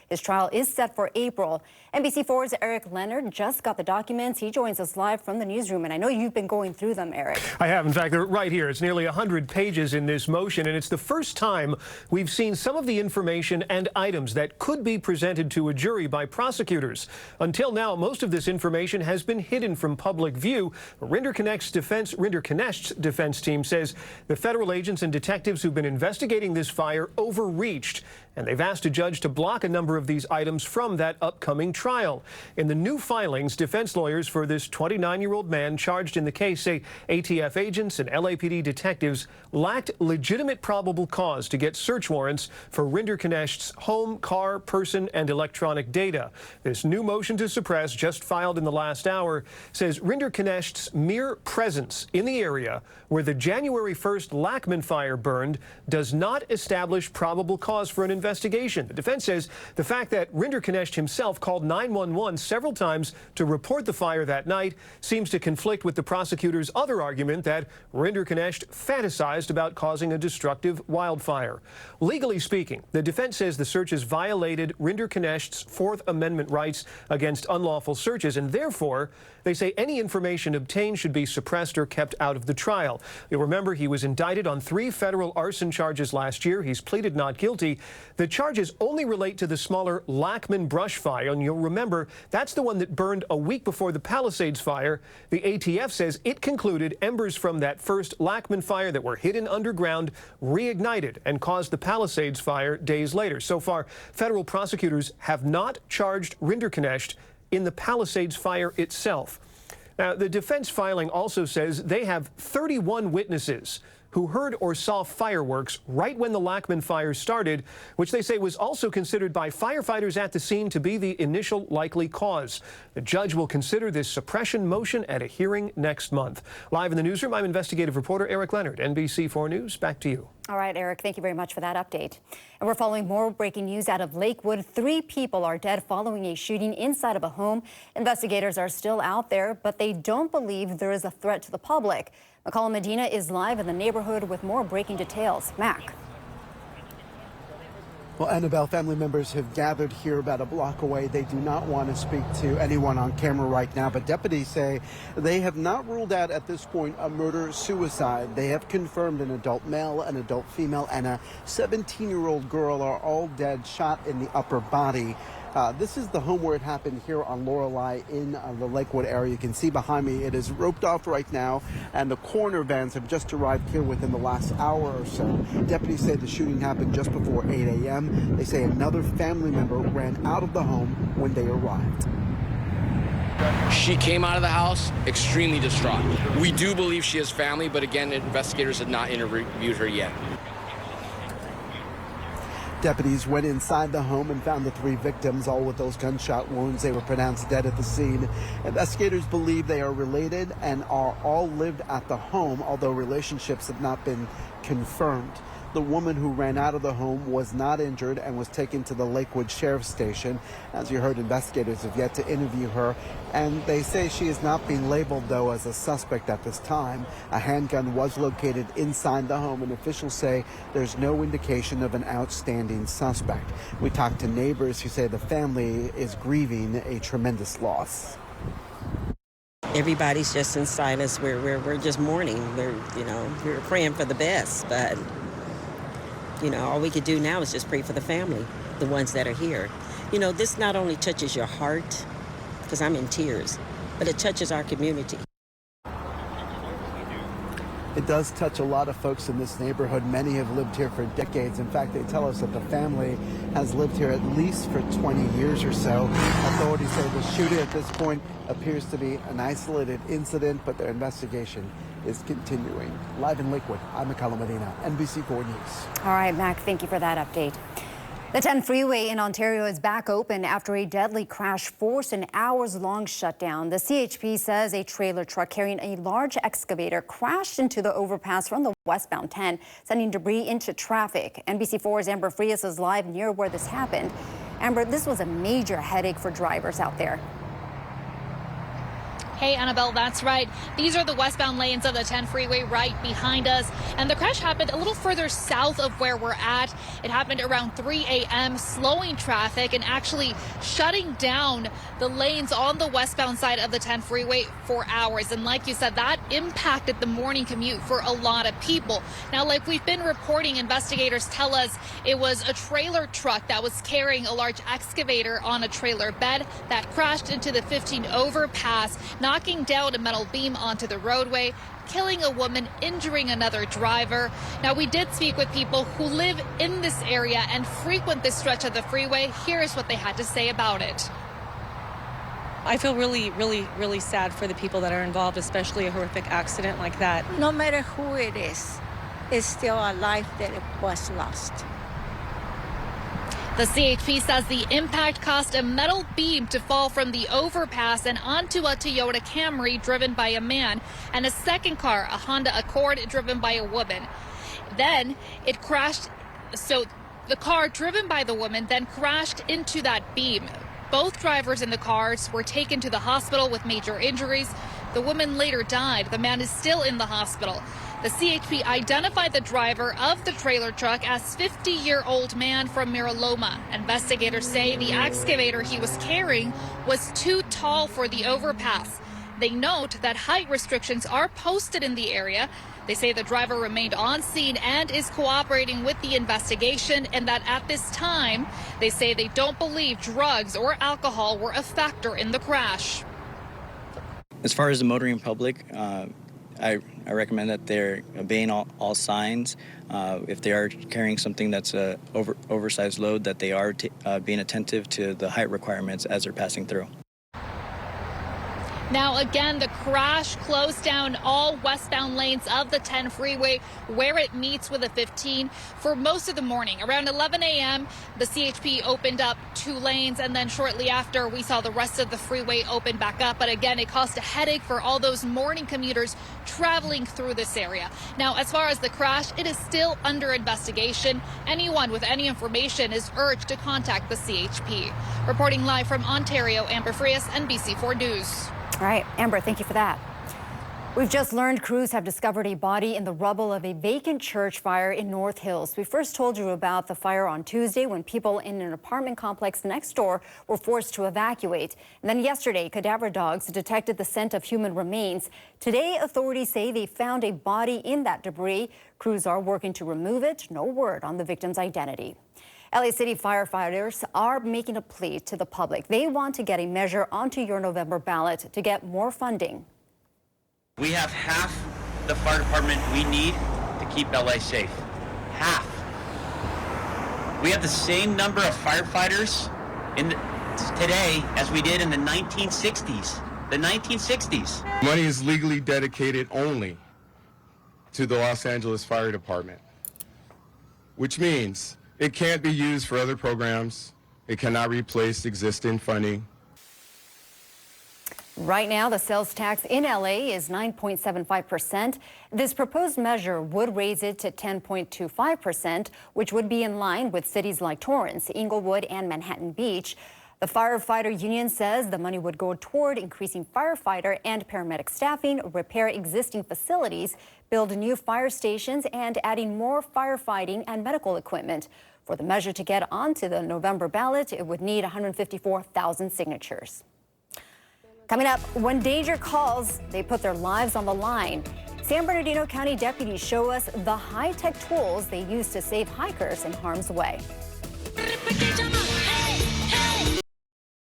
His trial is set for April. NBC4's Eric Leonard just got the documents. He joins us live from the newsroom, and I know you've been going through them, Eric. I have. In fact, they're right here. It's nearly 100 pages in this motion, and it's the first time we've seen some of the information and items that could be presented to a jury by prosecutors. Until now, most of this information has been hidden from public view. Rinderknecht's defense team says the federal agents and detectives who've been investigating this fire overreached, and they've asked a judge to block a number of these items from that upcoming trial. In the new filings, defense lawyers for this 29-year-old man charged in the case say ATF agents and LAPD detectives lacked legitimate probable cause to get search warrants for Rinderknecht's home, car, person, and electronic data. This new motion to suppress, just filed in the last hour, says Rinderknecht's mere presence in the area where the January 1st Lackman fire burned does not establish probable cause for an investigation. The defense says the fact that Rinderknecht himself called 911 several times to report the fire that night seems to conflict with the prosecutor's other argument that Rinderknecht fantasized about causing a destructive wildfire. Legally speaking, the defense says the searches violated Rinderknecht's Fourth Amendment rights against unlawful searches, and therefore they say any information obtained should be suppressed or kept out of the trial. You'll remember he was indicted on 3 federal arson charges last year. He's pleaded not guilty. The charges only relate to the smaller Lackman brush fire, and you'll remember that's the one that burned a week before the Palisades fire. The ATF says it concluded embers from that first Lackman fire that were hidden underground reignited and caused the Palisades fire days later. So far, federal prosecutors have not charged Rinderknecht in the Palisades fire itself. Now, the defense filing also says they have 31 witnesses who heard or saw fireworks right when the Lackman fire started, which they say was also considered by firefighters at the scene to be the initial likely cause. The judge will consider this suppression motion at a hearing next month. Live in the newsroom, I'm investigative reporter Eric Leonard, NBC4 News. Back to you. All right, Eric, thank you very much for that update. And we're following more breaking news out of Lakewood. 3 people are dead following a shooting inside of a home. Investigators are still out there, but they don't believe there is a threat to the public. McCall Medina is live in the neighborhood with more breaking details. Mac. Well, Annabelle, family members have gathered here about a block away. They do not want to speak to anyone on camera right now, but deputies say they have not ruled out at this point a murder-suicide. They have confirmed an adult male, an adult female, and a 17-year-old girl are all dead, shot in the upper body. This is the home where it happened here on Lorelei in the Lakewood area. You can see behind me it is roped off right now, and the coroner vans have just arrived here within the last hour or so. Deputies say the shooting happened just before 8 a.m. They say another family member ran out of the home when they arrived. She came out of the house extremely distraught. We do believe she has family, but again, investigators have not interviewed her yet. Deputies went inside the home and found the 3 victims, all with those gunshot wounds. They were pronounced dead at the scene. Investigators believe they are related and are all lived at the home, although relationships have not been confirmed. The woman who ran out of the home was not injured and was taken to the Lakewood Sheriff's Station. As you heard, investigators have yet to interview her, and they say she is not being labeled, though, as a suspect at this time. A handgun was located inside the home, and officials say there's no indication of an outstanding suspect. We talked to neighbors who say the family is grieving a tremendous loss. Everybody's just in silence. We're just mourning. We're praying for the best, but all we could do now is just pray for the family, the ones that are here. This not only touches your heart, because I'm in tears, but it touches our community. It does touch a lot of folks in this neighborhood. Many have lived here for decades. In fact, they tell us that the family has lived here at least for 20 years or so. Authorities say the shooting at this point appears to be an isolated incident, but their investigation is continuing. Live in Lakewood, I'm McCall Medina, NBC4 News. All right, Mac, thank you for that update. The 10 freeway in Ontario is back open after a deadly crash forced an hours-long shutdown. The CHP says a trailer truck carrying a large excavator crashed into the overpass from the westbound 10, sending debris into traffic. NBC4's Amber Frias is live near where this happened. Amber, this was a major headache for drivers out there. Hey, Annabelle, that's right. These are the westbound lanes of the 10 freeway right behind us. And the crash happened a little further south of where we're at. It happened around 3 a.m., slowing traffic and actually shutting down the lanes on the westbound side of the 10 freeway for hours. And like you said, that impacted the morning commute for a lot of people. Now, like we've been reporting, investigators tell us it was a trailer truck that was carrying a large excavator on a trailer bed that crashed into the 15 overpass, knocking down a metal beam onto the roadway, killing a woman, injuring another driver. Now, we did speak with people who live in this area and frequent this stretch of the freeway. Here's what they had to say about it. I feel really sad for the people that are involved, especially a horrific accident like that. No matter who it is, it's still a life that was lost. The CHP says the impact caused a metal beam to fall from the overpass and onto a Toyota Camry driven by a man and a second car, a Honda Accord, driven by a woman. Then it crashed. So the car driven by the woman then crashed into that beam. Both drivers in the cars were taken to the hospital with major injuries. The woman later died. The man is still in the hospital. The CHP identified the driver of the trailer truck as 50-year-old man from Miraloma. Investigators say the excavator he was carrying was too tall for the overpass. They note that height restrictions are posted in the area. They say the driver remained on scene and is cooperating with the investigation, and that at this time, they say they don't believe drugs or alcohol were a factor in the crash. As far as the motoring public, I recommend that they're obeying all signs. If they are carrying something that's a oversized load, that they are being attentive to the height requirements as they're passing through. Now, again, the crash closed down all westbound lanes of the 10 freeway where it meets with the 15 for most of the morning. Around 11 a.m., the CHP opened up 2 lanes, and then shortly after, we saw the rest of the freeway open back up. But again, it caused a headache for all those morning commuters traveling through this area. Now, as far as the crash, it is still under investigation. Anyone with any information is urged to contact the CHP. Reporting live from Ontario, Amber Frias, NBC4 News. All right, Amber, thank you for that. We've just learned crews have discovered a body in the rubble of a vacant church fire in North Hills. We first told you about the fire on Tuesday when people in an apartment complex next door were forced to evacuate. And then yesterday, cadaver dogs detected the scent of human remains. Today, authorities say they found a body in that debris. Crews are working to remove it. No word on the victim's identity. LA City firefighters are making a plea to the public. They want to get a measure onto your November ballot to get more funding. We have half the fire department we need to keep LA safe. Half. We have the same number of firefighters today as we did in the 1960s. The 1960s. Money is legally dedicated only to the Los Angeles Fire Department, which means it can't be used for other programs. It cannot replace existing funding. Right now, the sales tax in LA is 9.75%. This proposed measure would raise it to 10.25%, which would be in line with cities like Torrance, Inglewood, and Manhattan Beach. The firefighter union says the money would go toward increasing firefighter and paramedic staffing, repair existing facilities, build new fire stations, and adding more firefighting and medical equipment. For the measure to get onto the November ballot, it would need 154,000 signatures. Coming up, when danger calls, they put their lives on the line. San Bernardino County deputies show us the high-tech tools they use to save hikers in harm's way.